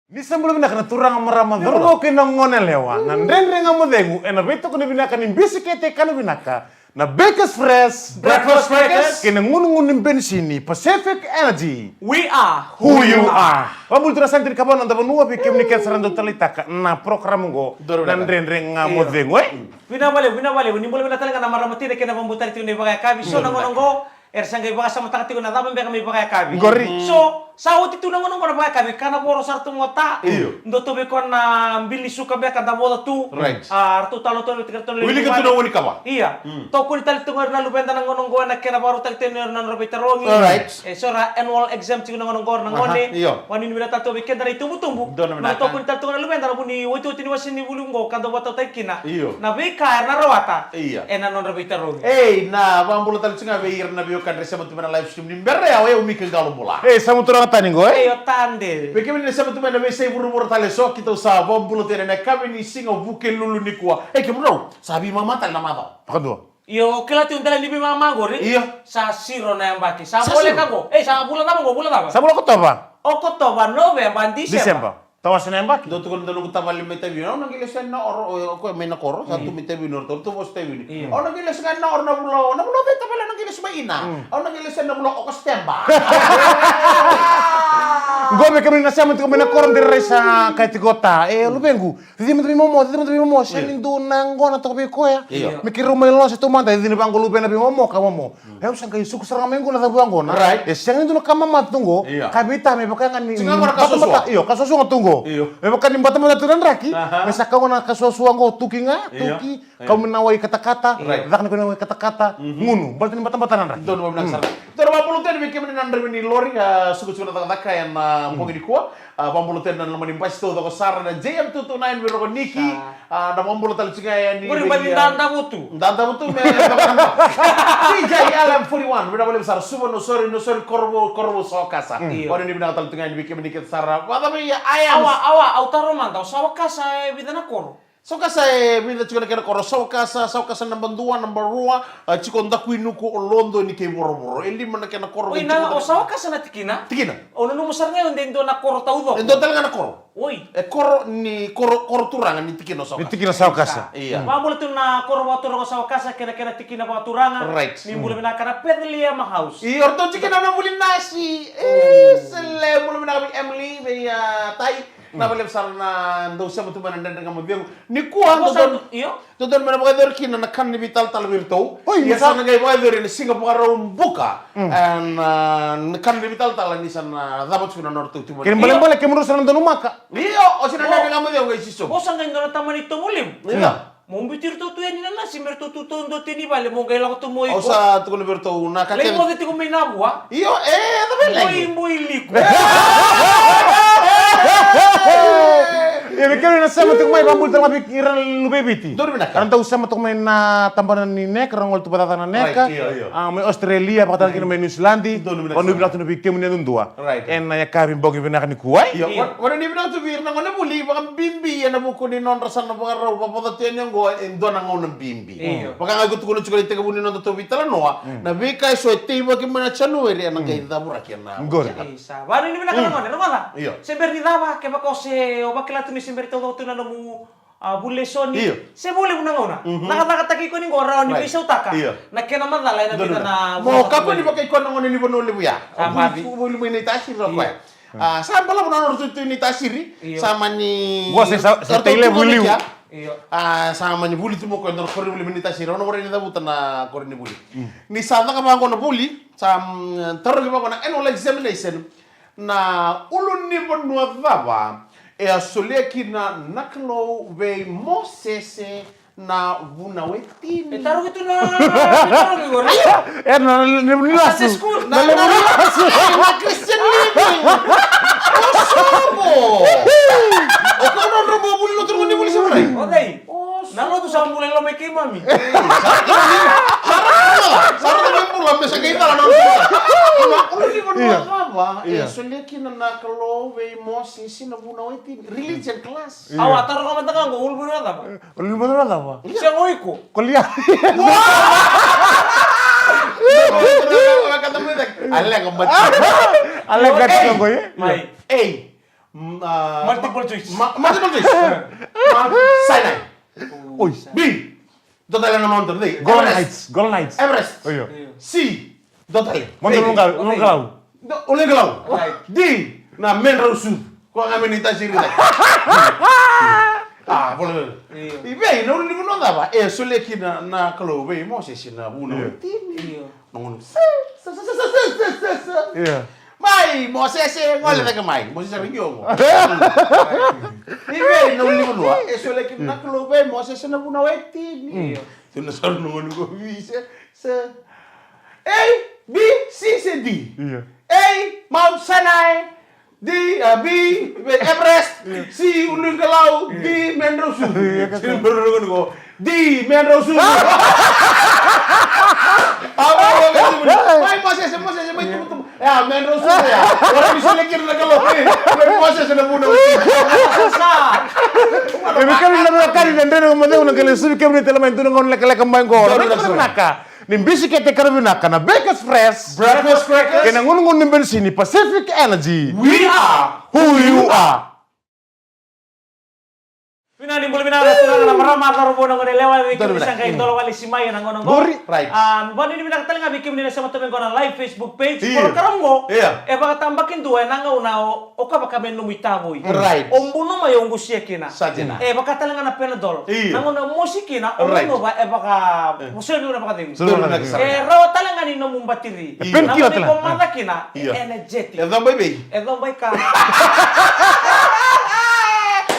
Ni sebelum nak na turang marama dorgo ke na ngone lewa. Na ndendre nga modengu ena beto kene binaka ni bisikete kanu binaka. Na Bakers Fresh Breakfast Breakers. kene ngun bensini Pacific Energy. We are Who you are. Pambul tura santri kapan anda benua bikin niket sarando telitaka na program go na ndendre nga modengu. Bina bale, ni boleh bina talaga na maramatire kena pambutari tiune bagai kabi so na ngonongo. Sangai baga sama tangati ko na dapat beka may bagai kabi. Gori. So sa uti tu na ngonong na bagai kabi kana boro sartu ngota. Ndo to beko na bili suka beka da moda tu. Right. Artu talo to tiga ton. Wili ka tu na woni kaba. Iya. To ko tali tu na lubenda na ngonong go na kena baro tali tenor na robita rongi. Alright. Sora annual exam tu na ngonong go na ngone. Iyo. Wani ni to beka dari tumbu-tumbu. Na to ko tali tu na lubenda na buni wotu ni wasini bulungo kando bata taikina. Iyo. Na beka na rawata. Iya. Na non robita rongi. Na pambulo tali tsinga beir na biyo kadre sama tumena live stream ni berre ya we umi ke galo bola. Samu turang tani go Yo tande. Beke ni sama tumena we sei buru buru tale so kita sa pambulo tere na kami ni singa buke lulu ni kwa. Ke bro, sabi mama tal na mata. Pakadua. Yo kila tu ndala libi mama gori. Iya. Sa siro na yang baki. Sa Sa boleh siro? kago. Sa bulan apa go? Bulan apa? Samu ko toba. Oktober, November, Desember. Desember. Tawas na embaki. Do tukon dalu kita bali meta vino na gile sen na or ko mena koro satu meta vino to to poste vini. O na gile sen na or na bulo beta bala na gile sma ina. O na gile sen na bulo ko stemba. Gome kami na sama tuko mena koron dire sa kay tigota. Lu bengu. Didi mo momo, selling do nang gona to be koya. Mikiro may lo sa tumanda didi bang lu bena bi momo ka momo. Sang kay suku sarang mengu na tabu angona. Right. Sang itu kama matungo. Kabita me baka ngani. Singa mara kasuswa. Iyo, kasosu ngatungo. Me baka ni bata mata tunan raki. Me saka ngona kasosu ngo tukinga, tuki. Kau menawai kata-kata. Dak ni menawai kata-kata. Ngunu, berarti ni bata nan raki. Don mo nang sar. Tero pambulo tere beke ni nandre ni lori suku suku na taka yan pongi di kuwa. Pambulo tere na naman impas to ko sar na JM229 biro ko Niki. Na pambulo tali tsinga yan ni. Gori bali danda butu. Danta butu me. DJ LM41 biro boleh besar subo no sorry korbo so kasa. Wani ni bina tali tsinga ni beke ni ket sar. Wata me ya ayam. Awa, autaro mantau. Sawa kasa bidana koro. So kasa bina chikona kena koro so kasa number 2 number 2 chikon dakwinu ko olondo ni ke boro eli mana kena koro. Oi na sawa kasa na tikina. Tikina. Ono no musar ngayon din do na koro taudo. Endo talaga na koro. Oi. Koro ni koro turangan ni tikino so. Tikina sa kasa. Iya. Mamula tu na koro watu ro sawa kasa kena tikina ba turangan. Right. Mimbula bina kana pedlia ma house. Iya orto chikina na mulin nasi. Sele mula bina kami Emily be tai. Na bale besar na ndo sama tu mana ndanga mo biang ni kuan don Iyo. don mana bagai dor kina na kan ni vital tal virtu Oh, iya, sana ngai bagai dor ni Singapore buka and kan ni vital tal ni sana dapat suna nortu tu Kirim balik-balik ke menurut sana donu maka. iyo o sina ndanga mo biang ngai siso Bosa ngayon do na taman ito mulim. iya Mo bitir to yan na si merto to ndo tini bale mo gailang to mo o iko. sa tu ko virtu na Lagi kaken mo dito ko may nabwa. iyo tabi lagi Mo liko. Ya mikir na sama tuk mai bambul tang pikiran lu bebiti. Dor bina ka? Karena tahu sama tuk mai na tampanan ni nek, orang ngol tu batatan neka. Right, iya. Mai Australia, pakatan kini mai New Zealandi. Dor bina Onu ka? bilang tu nabi kemu ni dua. Right. En na ya kabin bogi bina kan kuai. iyo wala ni bina tu vir na ngone buli baka bimbi ya na buko ni non rasan na baka raw papada tiyan yang go endo na ngone bimbi Iyo. baka ngagut ko chukali tega buni non to vitala noa na bika so te baka mana chanueri na ngai da buraki na Gor. Isa. Baru ini bilang kan mana? Iyo. Sember di dawa ke bako se o bakla tu ni sember to tu na mu bulle soni. Iyo. Se boleh bunang ona. Nakataki ko ni gora ni Right. bisa utaka. Iyo. Na kena madala na kita na. mo kako ni baka ikon ngone ni bono libu ya Sama di. buli ni tasir ro kwa sama la bono tu ni tasiri Iyo. sama ni Gua sa tele buliu. Iyo. sama ni buli tu mo ko ndor kori buli ni tasiri ono bore ni da butana kori ni buli ni sada ka bango na buli sam taro ki bango na annual examination na ulun ni bono dava e asole ki na naklo ve mosese na buna wetini Taruh itu na. Taruh ni gora. Na ni lasu. school. na Christian living osobo o kono no mo buli no turmo ni buli sa mare Oh dai. Nalo tu sa mulai lo make mami. Sarap na yung pula, may sagay na lang ako. Ulo ni mo nakaba, sulit na nakalo, way mo, sisi na bunaw iti, religion class. Awa taruh ka matakan ko ulbo na ta. Lu mana lah apa? Siya ngoy ko. Kuliah. Kata mo, alay, kumbat. Alay gat ko ya. Mai. Eh, Multiple choice. Multiple choice. Mount Sinai. Uy. B. Totally na mountain. D. Golden Heights. Golden Heights. Everest. Oh, iya. C. Totally. Monte Lungalau. Ulegalau. Right. D. Na Menro Sud. Kung ang amin ita siri tayo. Boleh. Ibe, no ni mo na ba? Sule kina na kalau be mo si sina una. Iya. Nongon. Iya. Mai, mo se ngole ta mai. Mo se ringyo mo. Ibe, no ni mo no. Sule kina na kalau be mo se sina una weti. Iya. Tuna sar nongon ko vise. A, B, C, C, D. Iya. A, Mount Sinai. D, B, Everest. C, Ulingalau. D, Menro Sud. D, Menro Sud. Mai masih itu betul. Ya, Menro Sud ya. Orang bisa lekir na kalau. Masih na muna. Kan kali nandere mo ng kale subi kemne telamay tuno ngon lek mbay ngor. Naka. Nimbisi kete karabinaka na Breakfast Fresh. Breakfast crackers. Kena ngon nimbisi ni Pacific Energy. We are Who you are. Pinanimbol binara tulang na marama karubo ng lewa Betul, bikin betul. isang kain tolo wali simay nang ngonong Gori, right. Bani ni binaktal nga bikin nila sa matumin ko na live Facebook page. Iya. Pero karamo. Iya. Baka tambakin duwa nang una o ka baka men lumitaboy. Right. Ombuno mayong gusya kina. Sajena. Baka talaga na penadol. Iya. Nang una musikina Right. ombuno ba baka musul na baka din. Sulod na Betul, kisa. Raw talaga ni no mumbatiri. Iya. Pen kila Nang tala. kumanda kina Iya. energetic. Ito baby. Bay ka.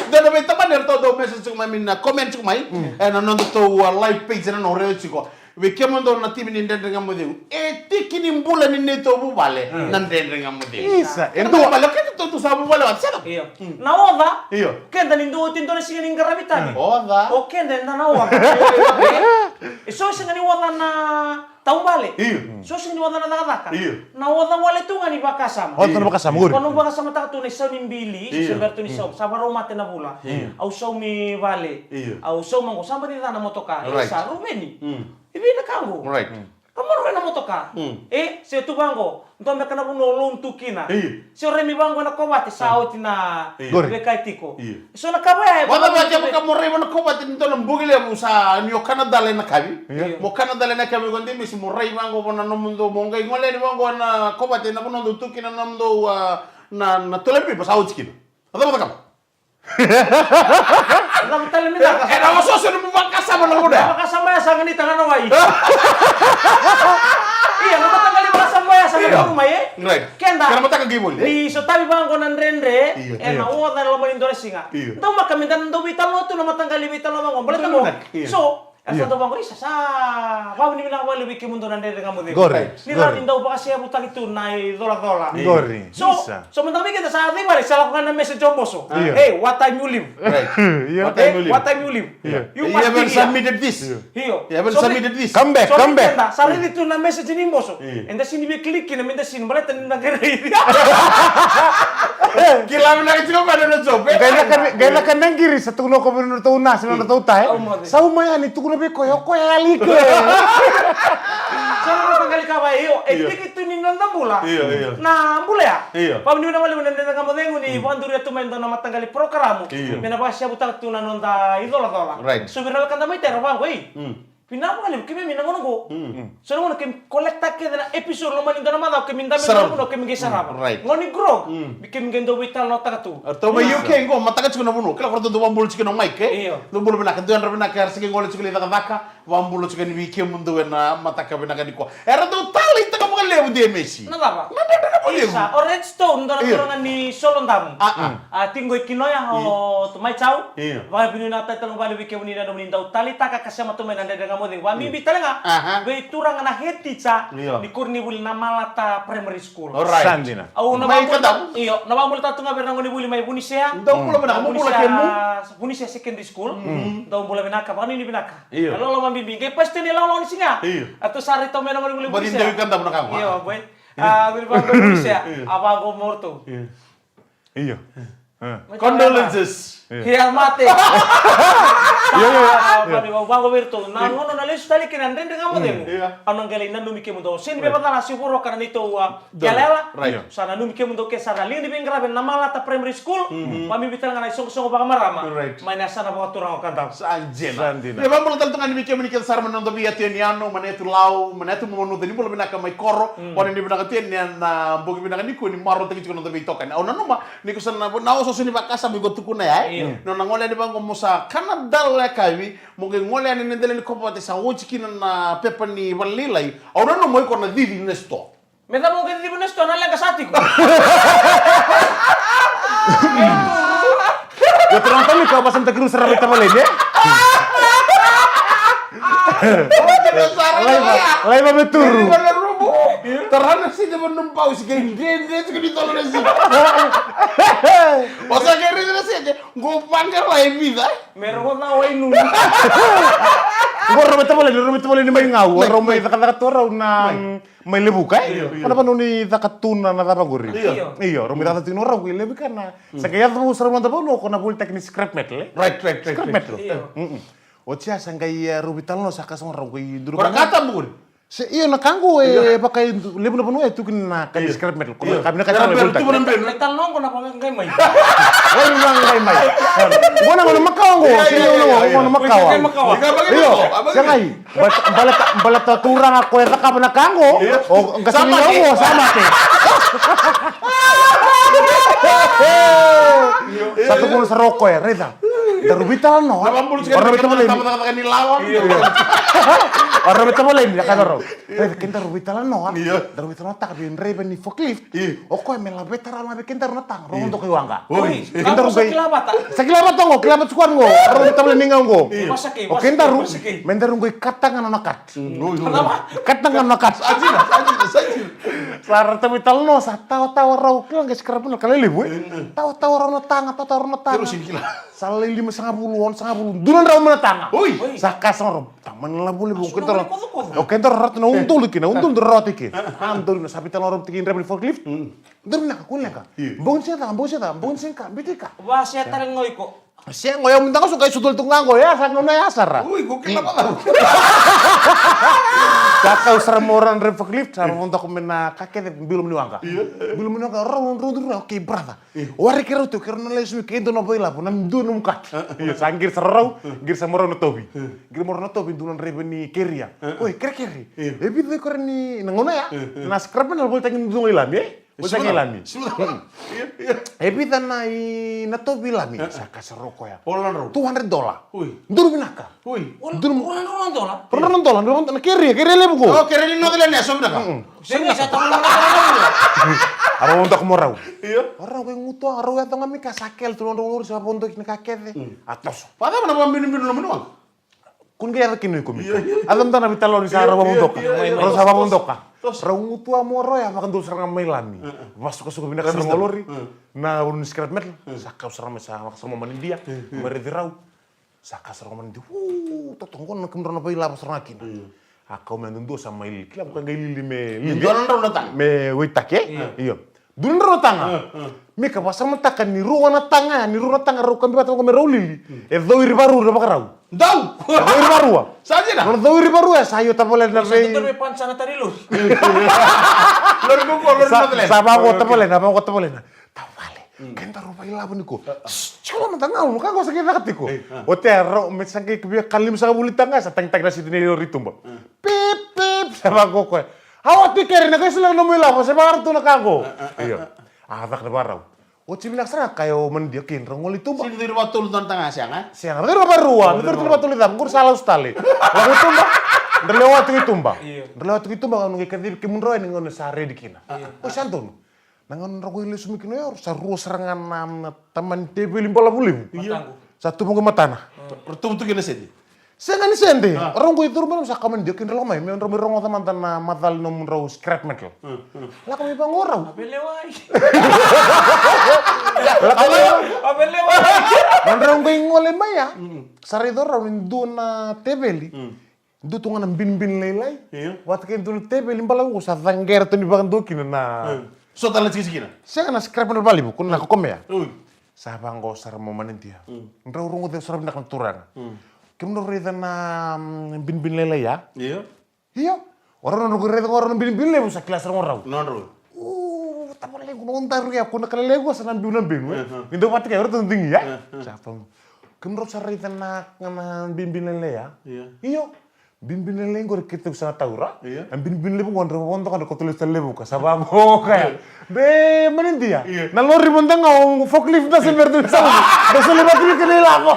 Dan may taman er todo message ko mamin na comment ko mai na nondo to live page na no reo chiko we kemondo na timi ni ndende ngamo de tikini mbula ni neto bu vale na ndende ngamo de Isa. ento vale ke to sabu vale wat sero Iyo. Naoda. Iyo. Kenda nindo tindo na singa ning garavitani. Oda. O kenda na naoda. So singa ni wala na taong bale. Iyo. So singa ni wala na nakadaka. Iyo. Naoda wala ito nga ni bakasama. Oh, tanong ka sa muguri. Kung baka sama tatunay sa nimbili, Iyo. sa Berto ni Saw, sa Baroma tinabula. Au saw mi vale. Iyo. Au saw mango sama din na motoka. Right. Sa Rubeni. Mm. Ibi na kango. Right. Kamaro na motoka. Si tubango, ndo me kana buno lontu kina. Iyo. Si remi bango na kobati sa oti na Gori. bekaitiko. Iyo. So na kabaya. Wala ba kaya ka mo rebo na ko batin to ng bugile mo sa New Canada le na kabi. Mo Canada le na kabi kundi misi mo ray mango po na no mundo mo ngai ngole ni mango na ko batin na puno do tuki na namdo na tulepi pa sa utkin. Ada ba ka? Alam tala mi na. Na mo soso mo makasama na mo da. Makasama ya sa ganita na nawai. Iya, namatanggal yung makasama ya sa ganita eh. Right. Kenda. Kaya mata ka gibol. Di so tabi bango nan rendre. Iya. Na uwa na lo malindore singa. Iya. Ndaw makamindan ndaw vital no to na matanggal vital no bango. Balita mo. Iya. So, asa to bango isa sa. Wa ni mina wali wiki mundo nan rendre ngamo de. Gori. Ni rin daw ba kasi abutang itu na dola-dola. Gori. So, Isa. so mandami kita sa ating balik, sa lakukan ng message yung boso. Iya. Hey, what time you live? Right. Iya. What time you live? What time you live? Iya. You You must haven't be here. submitted this. Hiyo. You haven't submitted this. Come back, come back. Sa rin ito na message ni boso. Iya. Enda sini bi click na minda sin balita ni nagre. Kila mo na kitiko ka na job. Gaya ka nang giri sa tulo ko no to na sino na to tay. Sa umaya ni tulo be koyo ali ke. Sa rin tanggal ka ba hiyo? Tikit ni nanda mula. Iya. Na mula ya. Iya. Pag ni na wala nanda na kamodengo ni Wandur ya tumendo na matanggal programo. Iya. Pinabas siya butang tuna nonda idola-dola. Right. Subira ka na may tera bango eh. Pinapakalim kami minangono ko. So ngono kim kolekta ke na episode lo maninda na madaw kim indami Sarap. no kim gisaraba. Right. Ngoni grog. Kim gendo vital no tagatu. Arto may UK ngo matagat ko na buno. Kila korto do wambul chike no mic eh. Iyo. Do bulu bina ka do andra bina ka sige ngole chike lida ka wambul chike ni wiki mundo na mataka bina ka diko. Era do tali ta mo lebu de Messi. Nada ba? Nada na mo lebu. Isa o redstone do Iyo. na ni solondam. Tinggo ikinoya ho tumay chau. Iyo. Wa binu na tatalong bali wiki ni na dominda utali taka kasama tumay na daga mo de. Wa mi talaga. Aha. Be turang na heticha Iyo. ni kurni buli na malata primary school. Alright. Sandina. Au May nabamul kadam? iyo, nabamul ta tunga berna ngoni buli may bunisya. Daw pula bina mo pula kemu. Bunisya secondary school. Daw bula binaka, baka ni binaka. Iyo. Lolo mambibing kay pwesto nila lawan singa. Iyo. Ato sari to mena ngoni buli Badin bunisya. dewi kan ta mo ka. Iyo, boy. Bili pa bunisya. Apa go morto. Iya. Condolences. Hiya mate. Apa nih bang Roberto? Nah ngono na lesu tali kinan rende ngamo demo. Anong galing na numike mundo. Sin be bata na siguro kana nito jalela. Sana numike mundo ke sana lini be grabe na malata primary school. Pami bital ngana isong baka marama. Mana sana baka turang kanta. Sanjena. Ya bang mulai tangan numike mundo sar manondo biya tianiano manetu lau manetu mono deni mulai binaka mai koro. Wani ni binaka tianian na bogi binaka niku ni maro tegi chikono tabi tokan. Au nanu ni kusan na oso sini bakasa mi gotukuna ya. No nangole ni bang musa kana dal kawi mungkin ngole ani nendele ni kopati sa wochi kina na pepa ni walilai au nanu mo ikona divi nesto Meta mungkin di benes tuan ala kasati ko. Ya ternyata nih kau pasang tekiru seram kita boleh ya. Laiba beturu. Terhana sih dia menumpau si gede sekali tolong sih. Masa kiri itu sih aja, gue panggil lain vida. Mereka tahu ini. Gue rumit boleh ni main ngau. Rumit kata orang na main lebu kai. Kenapa nuni takatuna na apa gori? Iya, rumit kata tino orang gue lebih karena. Sekaya tuh seram nonton no, kena boleh teknik scrap metal. Right. Scrap metal. Ocia sangkai rubital no saka sama orang gue dulu. Kata bukan. Iya nak kanggo pakai lebu na penuh itu kena kayak scrap metal. Kami nak kacau lebu tak. Metal nong kena pakai ngai mai. Oh bilang ngai mai. Gua nak ngomong makau nggo. Sini ngomong makau. Iyo. Sangai. Balat turang aku yang tak pernah kanggo. Oh enggak sini ngomong sama teh. Satu pun seroko ya, Reza. Darubital no. Orang betul boleh. Kata-kata ni lawan. Orang betul boleh ni kan orang. Kita darubital no. Darubital no tak bin rebe ni forklift. Oko emela betar alma bikin taruh natang. Rong untuk iwangga. Kita rugi. Sekilabat to ngo, kilabat sukuan ngo. Orang betul boleh ningau ngo. Oke ntaru. Mendaru ngo katangan nakat. Katangan nakat. Sajina. Lar darubital no sa tahu rau kilang geus kerapun kali lebu. Tahu rau natang, tahu natang. Terusin gila. Salih 50 dulan rau natang. Oi. Saka soro. Taman la boleh bukan tor. Oke tor rat na untul tor rat iki. Antul na sabi tal orang tikin rebe forklift. Dur na kunya ka. Bon seta, bitika. Wah, saya tareng ngoi ko. Siya ngoy ang mintang suka sudol tunggang ya, sa ngona ya sara. Uy, gokil na ba? Saka usara moran rebe forklift, sa untuk mena kakek belum niwangka. Belum niwangka ron oke brother. Wari kira tu kira na lesu kendo no boila po nam du num kat. Iya, sangir sarau, gir sa moran tobi. Gir moran tobi dunan rebe ni keria. Oi, keri. Ebi de kore ni ngona ya. Na scrap na bol tangin du ilam ya. Bisa ngilami. Ebi tanai na tobi lami. Saka seroko ya. Polan ro. $200. Uy. Duru binaka. Uy. $100. $100. Na keri lebu ko. Oh, kira ni no kailan ya, sob na ka. Sige, saya tahu na. Aro untuk morau. Iya. Orang ko nguto aro ya tong ami kasakel tulon sa pondok ni kakete. Atos. Pada mana pambinin lo menuang? Kun kaya kini ko mi. Adam tan abitalo ni sa aro pondok. Aro sa pondok ka. Aro nguto amoro ya makan dul sarang melami. Masuk ke suku binak sa ngolori. Na urun skrat metal. Saka sarang sa sama manin dia. Meredirau. Saka sarang manin dia. Totongkon kemron apa ila sarang akin. Ako mendundo sa mail. Kila bukan gaili me. Jualan ro natang. Me witak ya. Iya. Dun ro tanga. Me ka pasang matakan ni ruwa na tanga, ro kan bata ko me rolili. E doir baru na bakarau. Dau. Doir baru. Saja na. No doir baru ya sayo tapole na Saya be. tutur may pansa na tari lo. Lor natang. Sama ko tapole na. Tawale. Kenta rupa ilabo niko. Chula matanga mo ka ko sa kinakatiko. O te ro me sangke kbiya kalim sa bulitanga sa tang na situ ni ritumba. Pip sama ko ko. Awat pikir na kasi lang numila ko sa mga rato na kako. Iya. Atak na baraw. O chibinak sana kayo mandiyakin rongol itumba. Sino diri watul tanga siang ha? Siang na baruan, ito batul idam, gur salah ustali. Lagu tumba. Derlewat itumba. Derlewat itumba kanu kadib kimunro ni ngono sa redikina. O santun. Nangon rago ile sumikino ya sa ruo serangan nam taman tebe limbola bulim. Satu mungkin matana. Pertu kena sedi. Sengan sende. Orang gue itu rumah sa kamen dia kindel mai, me orang rongo teman tan matal nom ro scrap metal. Lah kami bang orang. Abelewai. Abelewai. Orang gue ngole maya. Sari do rawin duna tebeli. Du tungan bin lelai. Wat ken dun tebeli balang ko sa tangger to ni bang do kinana. So talan sikina. Sengan scrap metal bali bu kun na ko komya. Sa bang ko sar mo manin dia. Ndra urungo de sar nak turang. Kemno reda na bin lele ya. Iya. Iya. Orang nunggu reda orang bin lele busa kelas orang. Non. Tapa lego nontar ya kuna kala lego sanan bin. Indo pati kayak orang tinggi ya. Siapa? Kemno reda na bin lele ya. Iya. Bin lele ngor kita usah tahu ra. Bin lele bu wonto kan ko tulis lele ka sababu kayak. Be manin dia. Na lori monta ngau forklift da semertu sama. Da seleba tu kenela ko.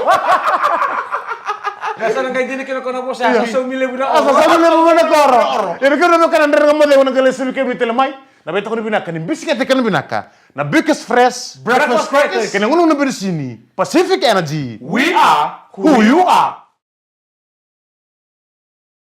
Kasa nang kayak gini kena kono po siya. So mili budak. Asa sabi na mo na koro. Iri ko na kan ndere ngamo de wona kala sibi ke mitele mai. Na beto ko ni binaka ni bisikete kan binaka. Na biggest fresh Breakfast crackers. Kena ngono na bersini. Pacific Energy. We are Who you are.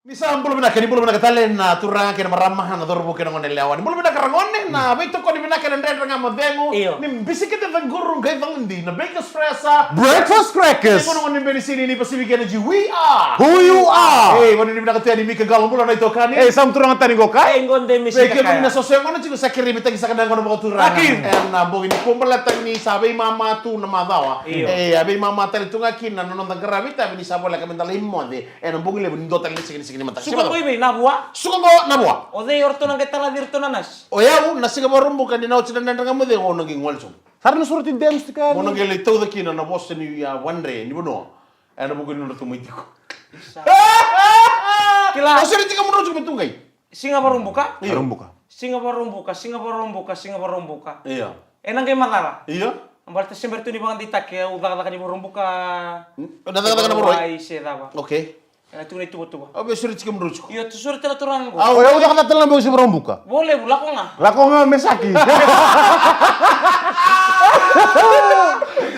Misa bulu binaka talen na turanga kena maramah na dorbo kena ngone lewan. Bulu binaka rangone na beto ko ni binaka ndere ngamo dengo. Ni bisikete van gurung kay valindi na biggest fresh Breakfast crackers. Kono ngone bersini ni Pacific Energy. We are Who you are. Eh, wani ni binaka tiani mika galong bulo na ito kani. Sam turang tani go kai. ngonde misi Beke kaya. na sosyo ngono chico sakiri bitagi sakadang ngono mga turanga. Akin. Na bogi ni pumbalatag ni sabi mama tu na madawa. Iyo. Abi mama tali tunga kin na nonon gravita ni sabo la kamenda limode. Bogi le bundo tali sigini mata. Suka ko ibe nabua. Suka go nabwa. O de orto nang ketala dirto nanas. O ya na siga barumbu kan na utsidan dan ngamu de ngono ging walso. Sarno surutin dem stika. Ngono gele todo kin na boss ni ya wanre ni bono. Bogi no to mitiko. Kila O seri tika muno chuko tungai. Singapura buka. Sarong buka. Singapura buka. Iya. Enang kay matala. Iya. Ambalta sember tu ni bang ditak ya udah kan ibu buka. Datang na Ai se daba. Oke. Tu ni tu. Abi seri tika muno chuko. Iyo tu surat tela turang ko. Oh ya udah kata telan bagus sarong buka. Boleh bulak ko nga. Lako nga mesaki.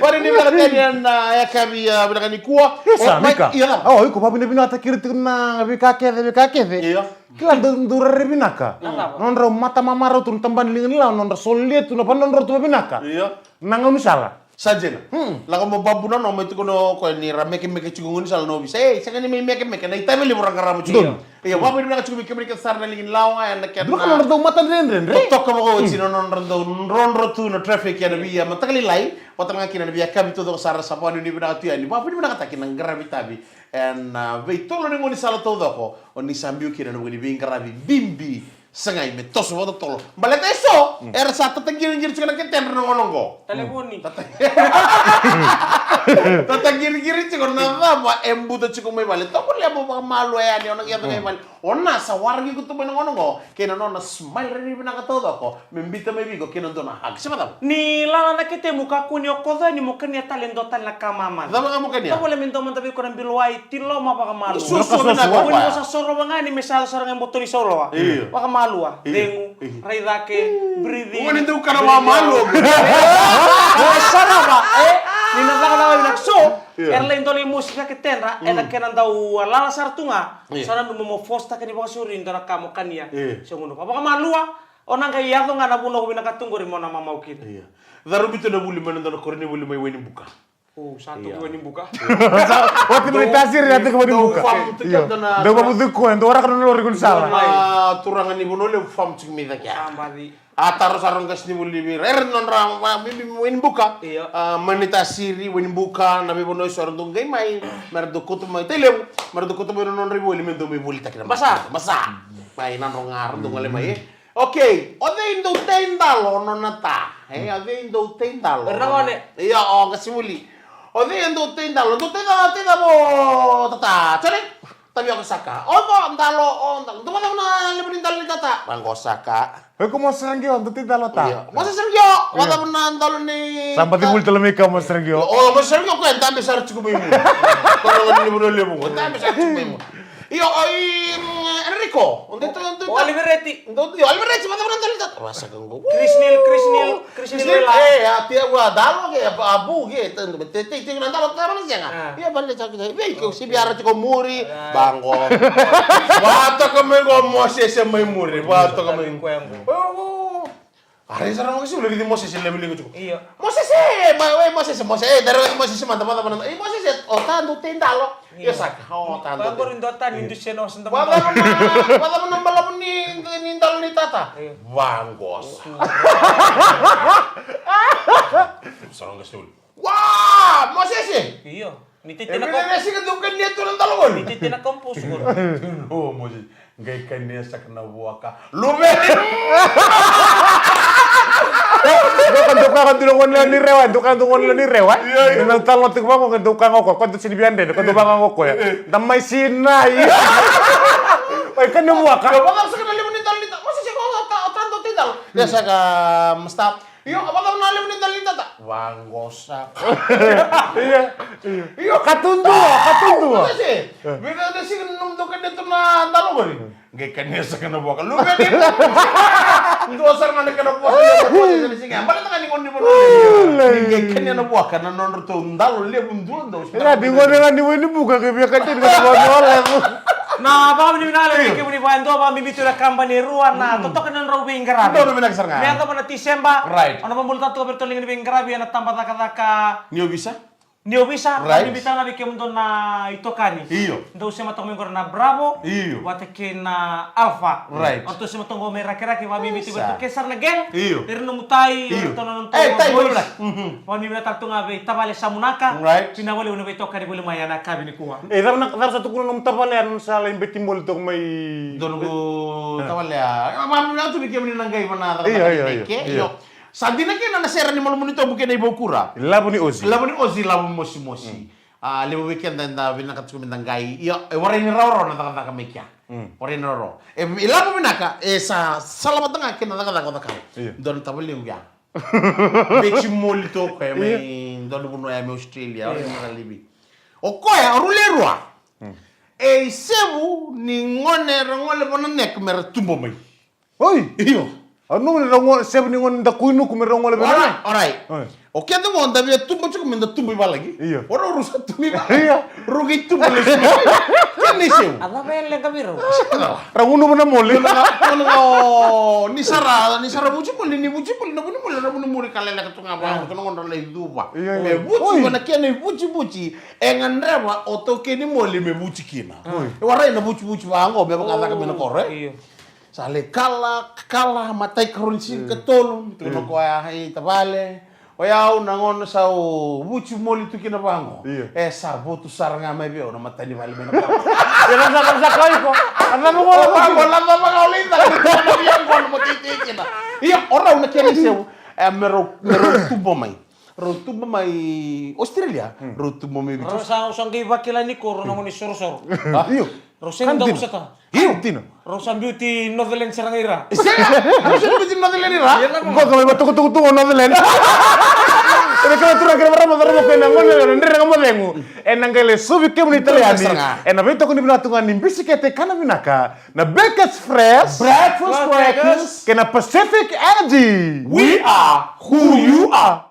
Wari ni mga kanyan na ya kami binakani kuwa. Esa mika. Iya. Oh iko papi nebi nata kiri na bikake de. Iya. Kila durare binaka. Napa? Nonro mata mamaro tun tamban lingin la nonro solie tu na panonro tu binaka. Iya. Nanga misala. Sajen. Lako mo babuna no mo tukono ko ni rameke meke chungun sal no bisa. Saka ni meke na itame li burang karamu chungun. Iya, wapo ni mga chungun meke sar na lingin lawa ya na kya. Dua kan nonro mata ren. Tok ko ko chino ronro tu no traffic ya na biya matakali lai. Patang ngaki na biya kami to do sar sa panu ni bina tu ya ni. Wapo ni mga takin ng gravitabi. And veitolo ni ngoni sala to do ko. Oni sambiu kina no ngoni bingkarabi bimbi. Sengay me toso wado tolo. Baleta eso. Era sa tatangir-ngir chika na keten no ngonongo. Teleponi. Tatangir-ngir chika na ba embuto chika may bale. Toko liya mo mga malo yan yung nagyato ngay bale. Ona sa wargi ko to ba ngonongo. Kaya na smile rin pinakatodo ko. Membita may bigo kina doon na hug. Siya ba Ni lala na kite muka kuni okoda ni muka ni talendotan la kamaman. Dama nga mo kanya. Boleh minta man tabi ko ng bilway tilo mapakamalu. Susu na Kung ko. mo sa soro ba nga ni mesal sarang ang motor ni soro. Pakamalu dengu, raidake, breathing. Kung hindi ka na mamalo. Sana ba? Ni nagla na nak so. Erla indoli musika ketera, eda kenan daw lala sartunga. Sana no mo fosta kani ba suri indara kamo kania. Songono pa pakamalu onang kay yato nga nabuno ko binakatunggo rin mo na mamaukin. Iya. Daru bito na buli man na korne buli may wini buka. Oh, santo ko ni buka. Waktu meditasir ya tuh kemana buka. Iya. Daw babu duko endo ora kan lori kun sala. Turangan ni bono le fam cik mi dakya. Ambadi. Atar sarong gas ni buli mi rer non ram wini buka. Iya. Meditasiri wini buka na mi bono sarong dunggay mai merdo kutu mai telem merdo kutu mai non ribo li mendo mi buli takina. Masa? Mai nan rongar dungale mai. Oke, ode indo tendalo nonata. Ode indo tendalo. Bernangone. Iya, kasimuli. Ode indo tendalo, mo tata. Cari. Tapi ako saka. Opo, ndalo, Tumata na libunin dalo ni tata. Bangko saka. Aku mau serangyo untuk tidak lo ta. Iya. Masa sergyo. Wala mo na ndalo ni. Sampai timbul telemika mau serangyo. Oh, mas sergyo ko en dami sar cukup mo. Kalau ni libunin libu. Dami sar cukup mo. Iyo, Enrico. Dito. Oliveretti. Oliveretti, mata mo na dalo tata. Masa kang go. Krisnil. Tia gua dalo ke abu ke tete nang dalo tama na siya nga. Iya balik sa kita. Wei ko si biara ko muri bangko. Wato kami ko Moses may muri. Wato kami. Oh. Ari sarang mo kasi ulit di Moses level ko. Iya. Moses daro Moses mantap. Moses tando tendalo. Iya sak. Tando. Bago rin dotan industry no sa Wala mo nang balabon ni dalo ni tata. Bangkos. Sarang kasi ulit. Wah, Moses Iyo. Ni E titina bine si ka dukan dia tu nang talon. ni titina kompus ko. No mo si. Ngai kanya sa kana buaka. Lube. Kan tulungan lang ni Rewa, nang talon tigwa ko kan dukan ko, kan sinibian de, kan dukan ko ya. Damay sinay. Oy kan mo ka. Bakal sa kana limun tal nita. Masa siya ko tanto tidal. Ya sa ka masta. Iyo abang na limun tal nita ta. Wanggosak. Iyo Katundo. Masa si. Bina na si nung dukan dito na talon ko. Ngai kanya sa kana buaka. Lube ni. Dosar na kana buaka. Sige, balik na ningon ni mo. Ngai kanya na buaka na non to ndalo lebun dundo. Ya bingon dengan ni buka ke biar kan Na ba mi na le ke ni bando ba mi bitu la kampanye ruan na totok kan ro wing grabe. Dono mina kesar nga. Mi ando na Disemba. Right. Ono mamulta to bertoling ni wing grabe na tamba taka Nio bisa? Nio bisa Right. mi bitana bi ke mundo na itokani. Iyo. Ndo se matong ngor na Bravo. Iyo. Wate ke na Alpha. Right. Orto se matong ngomera kira-kira wa mi bitu Sa. berto kesar na geng. Iyo. Irno mutai Iyo. orto na Tai boleh. Wa mi na tartu ngabe tabale samunaka. Right. Pinawale uno be tokani boleh mayana kabi ni kuwa. dar satu kuno nom tapalen sa lain betimbol to may Dono ko tawal ya. Mam na to bikin ni nanggay mana. Iyo. Iyo. Sabi na kina na sera ni malumun ito bukin na ibukura. Labu ni Ozi. Labu ni Ozi labu mosi. Lima weekend na binakat ko minanggay. Iyo, waray ni Roro na takata kami kya. Waray ni Roro. Labu binaka sa salamat nga kina takata ko takal. Dono tawal yung ya. Bechi moli to ko may dono buno ya may Australia, waray ni Libi. O ko ya rulerwa. Sebu ni ngole bona nek mer tumbo mai. Oi, Iyo. anu ni rongo seb ni ngon da kuinu ku merong le bena. Alright. O kendo ngon da bia tumbo chuko menda tumbo ba lagi. Iyo. Ora urusan tumbo ba. Iya. Rugi tumbo le. Kani sebu. Ala bele kabiro. Rangunu mana mole. Ni sara buci poli na bunu muri kalele ka tunga ba ko ngon le duba. Me buci bana kene buci engandreba otoke ni mole me buci kina. Warai na buci ba ngo be ba ka mena kore. Iyo. Sale kala matai karunsin ketol tu no ko ai tabale. Oya nangon sa buci mole tu kina bango. Sa botu saranga me be ona matani vale mena. Ya kan sa koi ko. Ana mo ko Lama mangolita na yang kon motiti na. Iya orang na kene seu mero tubo mai Australia ro tubo mai bitu. Rosa usang ki bakila ni ko ro ni sor. Iyo. Rosen do usata. Iyo tino. Rosa beauty Netherlands serangira. Bisa bitin na dile ni ra. Ko ko may tuku no delen. Ene ko tura ke barama daramo ko nangon le ndere ngamo lengu. Enangele subi ke mun italiani. Ena beto ko ni binatungan ni bisikete kana binaka. Na Beckett's Fresh. Breakfast crackers. Kena Pacific Energy. We are who you are.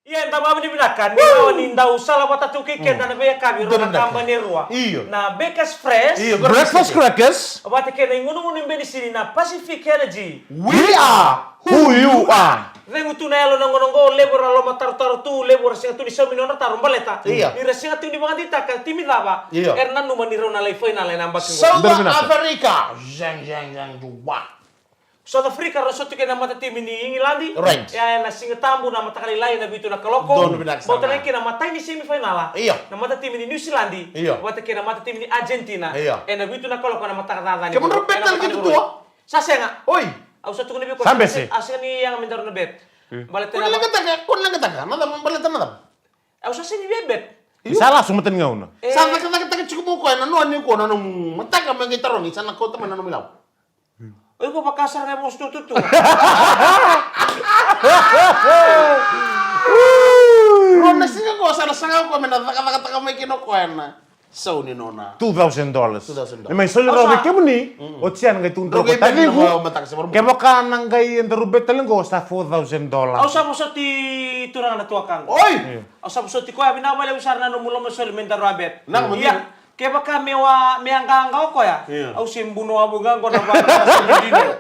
Iya, enta mama ni binakan, ni bawa ni ndau sala wata tu kike na be kabiro na kampanye rua. Iyo. Na Beckett's Fresh. Breakfast Crackers. Wate ke na ngunu ni sini na Pacific Energy. We are Who you are. Rengu tu na elo ngonongo lebor alo matar tu lebor singa tu ni so minona tarum baleta. Iya. Ni resinga tu ni bangati takal timi laba. Iya. Ernan nu maniro na lai final na namba kingo. South Berbinasa. Africa. Jang dua. South Africa roso tu ke na mata timi ni Ingilandi. Right. Ya na singa tambu na mata kali lain na bitu na kaloko. Dono binaksa. Bota na ke na mata ni semifinal. Iya. Na mata timi ni New Zealand. Iya. Wate ke na mata timi ni Argentina. Iya. Na bitu na kaloko na mata kata Kamu ro betal gitu tua. Sasenga. Oi. Au satu ni biko. Sampai sih. Asing ni yang minta na bet. Baleta Kun na. lang kataga. Nada baleta nada. Au sasa ni bebet. Salah sumatan ngauna. Sana kita cukup mo ko na no ani ko na no mataga mangitaro ni sana ko taman na no milaw. Oy ko pakasar kay mos tutu. Ro na singa ko sana sanga ko mena taka may kinoko na. So ni nona. $2,000. $2,000. May solo raw ke muni. Otsian ngay tundro ko Rogi tali mo ko. matak sa Ke baka nang gay enter betal ko sa $4,000. Au sa mo sa ti turang na tuakan. Oi. Au sa mo sa ti ko abi na wala usar na no mulo mo sol menta rabet. Nang Iya. Kaya baka may angka ko ya. Iya. Au simbuno abugang ko na ba dino.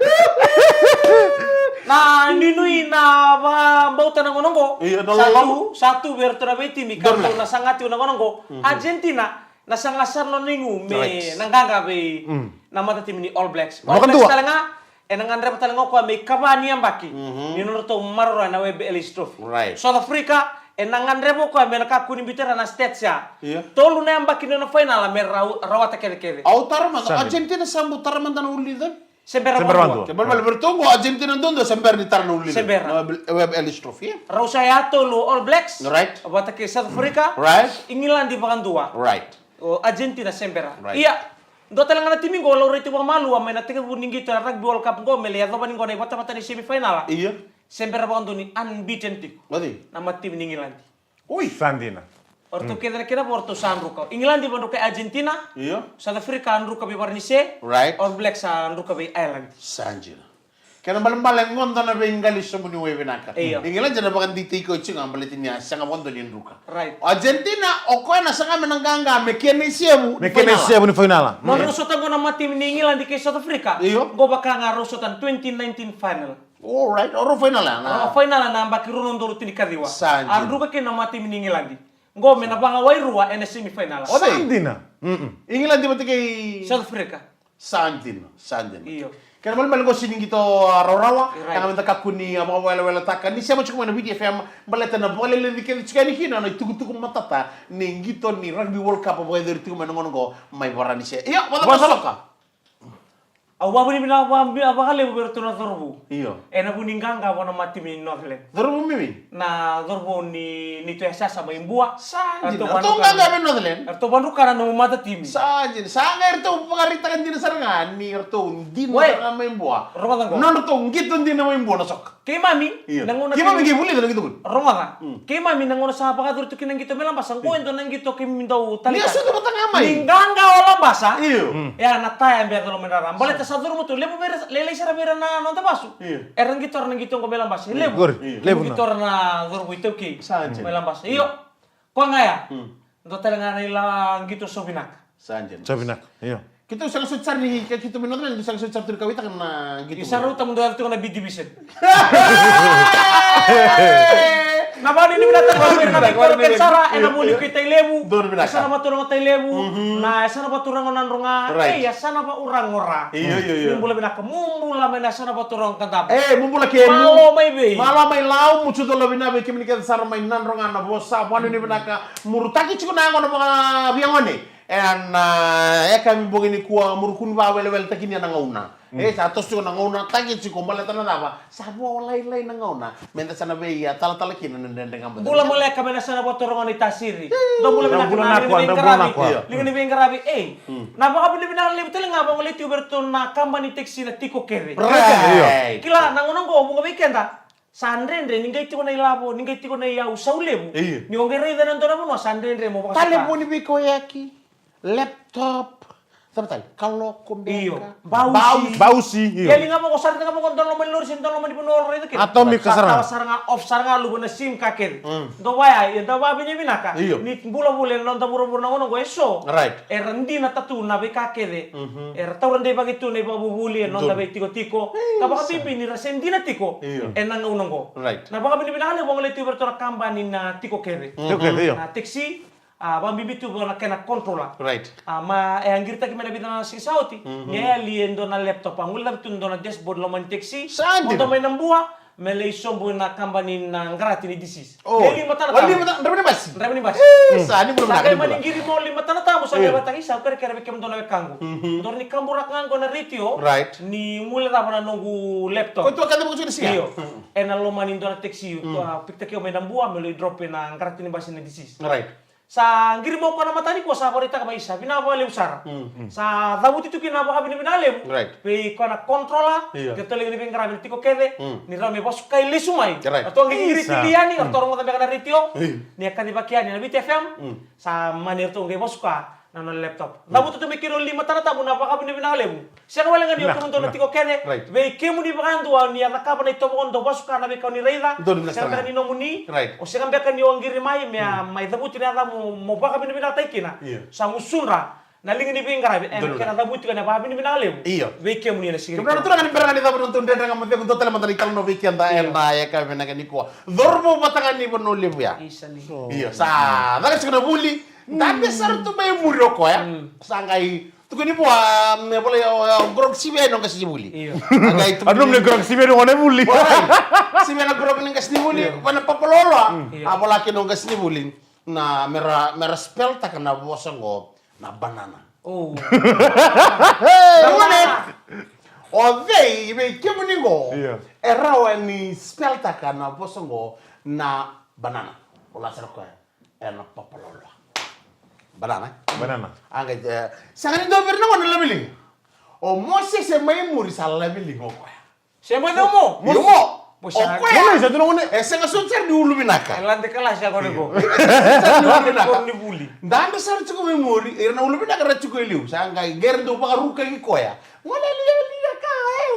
Na ninui na ba bauta na ngonongo. Iya, nolong. Satu biar terabeti mi kalau na sangati na ngonongo. Argentina na sangasar no ningu me nanggaga be na mata tim ni All Blacks. All Makan Blacks dua. talenga enangan rep talenga ko me kabani yang baki. Ni no to marro na webe Ellis Trophy. Right. South Africa enangan remo ko mena ka kuni bitera na stetsia. Iya. Tolu na amba kino na final mer rawata kele. Au tarman Argentina sambu tarman tan ulida. Sembera Sembrando. bandu. Che bel bertongo Argentina dondo sember di tarno ulida. Sember. Web Ellis Trophy. Rausaya tolu All Blacks. Right. Wata ke South Africa. Right. England di bakandua. Right. O Argentina sembera. Right. Iya. Do talanga na timingo lo rete wa malu ama na tika buningi to rugby world cup go mele ya do baningo na wata mata ni semifinal. Iya. Sembera bandu ni unbeaten tik. Mati. Nama tim ni England. Ui, Sandina. Orto kira porto sanruka. England di bandu ke Argentina. Iya. South Africa anruka bi Barnise. Right. All Blacks anruka bi Ireland. Sanjira. Kena balang ngonda na bengali somuni wewe naka. Iya. Ingila jana bakan diti ko chinga ambaletinya sanga bondo ni nduka. Right. Argentina okoena sanga menanganga mekene siemu. Mekene siya ni final. Mau rusotan ko nama tim ni England di ke South Africa. Iyo. Go bakal ngarusotan 2019 final. Alright, oro final na. Final na amba kirunon dulu tini kadiwa. Sanjir. Anruka ke nama tim ni England. Go mena banga wairua ene semifinal. Sandina. Ingila di batike South Africa. Sandina. Iyo. Kena maling sining gitu rawa Right. kana menta kakuni apa wala taka ni siapa cuma na video FM baleta na boleh le dikel cikani hina na tuku matata ni gitu ni rugby world cup apa dari tuku menongon go mai barani se iya wala masoka Awa buni bina apa kali bertu na dorbu. iya Ena buninganga wana mati mi Northland. dorbu mimi Na dorbu ni tu esa sama imbua. sanjin Arto atau enggak enggak men nodlen Arto bandu kana no mata tim. sanjin sanga erto pagarita kan dina sarangan ni erto din Weh. na main buah Roma tanggo. non erto gitu din na main buah nasok Kay mami iya nanguna gimana migi buli dalam gitu kun Roma ka. Kay mami nanguna sa pakadur tu kinang gitu melang basang ko ento nang gitu kim mindaw dia talika. sudah batang amai Ninganga wala basa. iya Ya nataya biar kalau menaram. Boleh tasadur mo tu lebu lele sara mera na nonta basu. Iya. Erang gitu ko melang basa. Lebu. Gor, lebu na. Gitu na dorbu itu ki. Sanjin. Melang basa. Iyo. Ko ngaya. Ndo talanga nila gitu sobinak. sanjin Sabi nak. Iyo. kita usang sucar nih kayak kita minum usang sucar tuh kawita kena gitu Isaru tamu doar tu na bidibisen. Napa ini binatang kami na bikor ken sara ena muli kita lebu. Dor binatang. Sana ba turang tay lebu. Na sana ba turang nan runga. Right. Ya sana ba urang ora. Iya. Mumbula binaka mumbula mena sana ba turang kantap. Mumpula kemu. Malo may be. Mala may lau mucho to labi na be kemi kita sar may nan ronga na bosa pano ni binaka murutaki chiko na ngono mga biangone. Kami bogini kuwa murukun ba wele takini na ngauna. Sa tos chiko na ngauna taki chiko maleta na ba. Sabu walay na ngauna. Menta sana be ya tala kina nendeng Bula mulai kami na sana ba turang ni tasiri. Do bula binaka bulan na aqua, ni bulan karabi. aqua. Lingi ni bengarabi. Napa ka bili binaka lebu telinga ba ngoli tu berto na kambani teksi na tiko kere. Right. Kila nangunong ko bunga weekend Sandrendre ningai tiko na ilabo, ningai tiko na iya usaulebu. Iya. Ni ongere ida nanto na mo Sandrendre mo baka. Tale boni biko yaki laptop. Sabe kalau Iyo. kumbeka. Bausi. Ya Iyo. linga mo ko sarta nga mo kon dono mo lor sin dono mo di puno ore ito. Atomic kasaranga. Saranga off saranga lubo na sim kaken. Do waya, ya do ba binyi binaka. Iyo. Ni bula bula non ta buro na ngono go eso. Right. Erandi na tatu na be kakede. Tawran de bagitu na ibabubuli non ta be tiko-tiko. Kapag bibi ni rasendi na tiko. Iyo. Enang unang go. Right. Na baka binibinahali mo ngale tuber to na kambani na tiko kere. Oke, iyo. Na teksi bambibitu na kena kontrola. Right. Ma angirta ki mena bitana si sauti. Nya liendo na laptop ang ulam tundo na dashboard lo man teksi. Sanjir. Moto may nambua mele isombo na kambani na ngrati ni disease. Oh. Deli mata na Wali tamo. mata rabani bas. Remi ni bas. Sa ni belum Sa nak kay ni pula. maningiri mo lima na tamo sa batang isa pero kere bekem do na kango. Dor ni kamburak ngango na ritio. Right. Ni mula ta na nungu laptop. Kau tu akan tembak sini Iyo. Ena lo manindo na teksi. Pikta kyo may nambua mele drop na ngrati ni bas ni disease. Right. Sa ngiri mo ko na matani ko sa parita ka maisa binabale usara sa dabuti tu kinaba ka binabale Right. pe ko na kontrola Iya. ke tole ni bengrabe tiko kede ni rame bos kai lesumai Right. ato ngi ngiri tiliani ato rongo tabe kana ritio Iya. ni akan dibakiani na BTFM sa manir tu ngi bos ka na no laptop dabuti tu mikiro lima tanata mo na baka binabale siya wala nga diyo kumunto na tiko kede Right. be kemu di bakandu ni ataka pa na ito mo ndo bos ka na be ka ni reida Doon siya minastra. ka ni nomuni Right. o siya ka ni wangiri mai mai dabuti na mo baka binabinatay kina Iya. sa musunra nalingi ni bingarabi Dulu kena dabuti kana ba binabinalew Iya. weke mo ni na sige Kemudian tu dengan berangkat kita menonton dan dengan menonton total menteri kalau novi kianta ya kami nak ni kuah. Dormo batangan ni penolib ya. isa ni Iya, sa, nak sekolah buli. Tapi besar tu main murok ya. Sangkai Tuko ni boleh grog sibe nong kasi buli. Iya. Aga itu. Aduh, nih gerang sih baru ngone bully. Sibe na grog nong kasi buli. Wana papalolo. Apalagi nong kasi buli. Na mera spell tak na bosango na banana. Oh. Ngone. Ovei, ibe kemuningo. Iya. Era wani spell tak na bosango na banana. Ola serko na papalolo. Banana. Angka sangat itu pernah mana leveling. Oh Moses semai muri salah leveling kok. Siapa itu mo? Yo mo. Bos Oh sangat- kok Ngone satu ngone. sangat suncer di ulu binaka. Lantai kelas ya kau nego. Di ulu binaka. Kau dibully. Dan besar cukup memori. Irna ulu binaka ra cukup liu. Sangka ger do pakai ruka ki koya. Ngone liya ka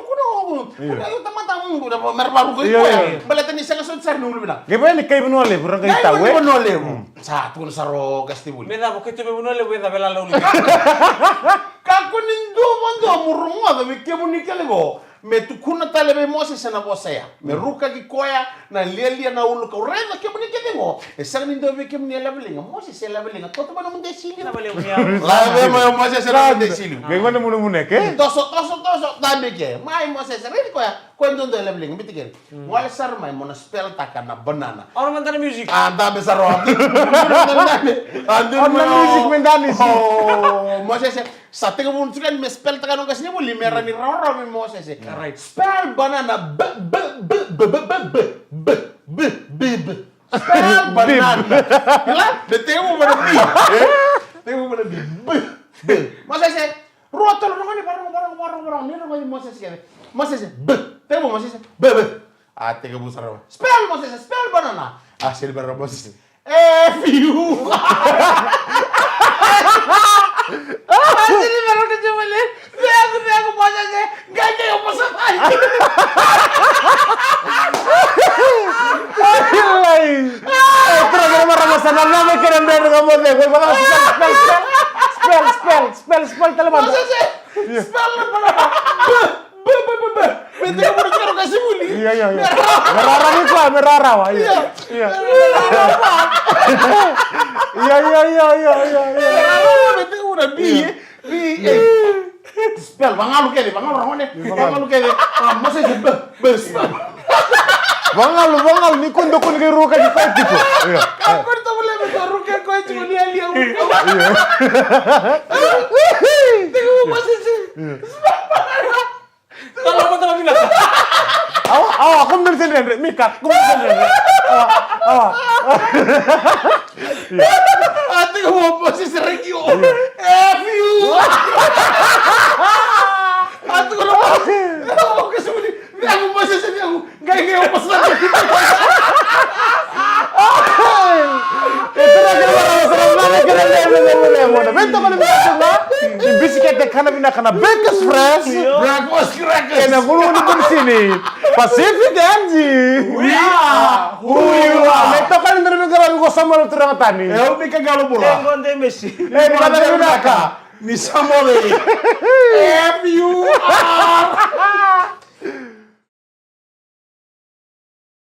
kuno. Kuno yo tamatang kuno mer baru ki Iya, koya. iya. Balatan ni sangat suncer di ulu binaka. Gimana nih kayak benuale, kurang kayak tahu Tahu eh. no lewu. Satu saro gasti buli. Beda begitu bebunuh le beda bela lalu. Kako nindo mondo murunga da me kemu nikelego. Me tukuna tale me Moses na bosaya. Me ruka ki koya na lelia na ulu ka reza kemu nikelego. E sang nindo me kemu ni levelinga. Moses e levelinga. Toto bana munde sili. Kita boleh punya. La be mo Moses na munde sili. Gimana mune ke? Toso tambe ke. Mai Moses re koya. Ko ndo levelinga bitiken. Wala sar mai mona spell takana banana. Orang mantan musik. Anda besar waktu. Orang musik mendani sih. Oh, Moses sa tega mun tukan me spell taga no kasnya buli mera ni rora me Moses. Right. Spell banana b b b b b b b b b b spell banana. Gila, de temu mana bi. Temu mana bi. B b. Moses rotol no ni barang ni no Moses kene. Moses b. Temu Moses b b. Ah, tega busar. Spell Moses, spell banana. Ah, silver Moses. FU. Jadi baru coba lihat. Aku Moses gak kayak Moses aja. Terus kita marah masalah nama keren dari kamu deh. Gue bakal spell telepon. Moses spell banana. B. Bete baru karo kasih buli. Iya. Merara nih pak, merara wah. Iya. Bete udah bi. Spell bangalu kene, bangalu kene. Moses b spell. Bangal nih kundukun ke ruka di kau gitu. Iya. Aku tuh boleh bertaruh ke kau cuma dia. Tengok Moses. Kalau teman-teman bilang. Aku bener sendiri, Mika. Aku bener sendiri. Tengok Moses regio. FU. Aku kesini. Aku Moses ini aku. Gak pesan. Itu lagi marah masalah nama keren dari kamu deh. Bentuk kalau bisa nggak? Bisiket karena bina karena Bekes Fresh. Brakos krakes. Enak dulu di sini. Pacific Anji. Who you are? Betul kan dari negara gue sama lu terang tani. Eu me cagalo bola. Tengo de Messi. Di mana bina kah? Ni samole. FU.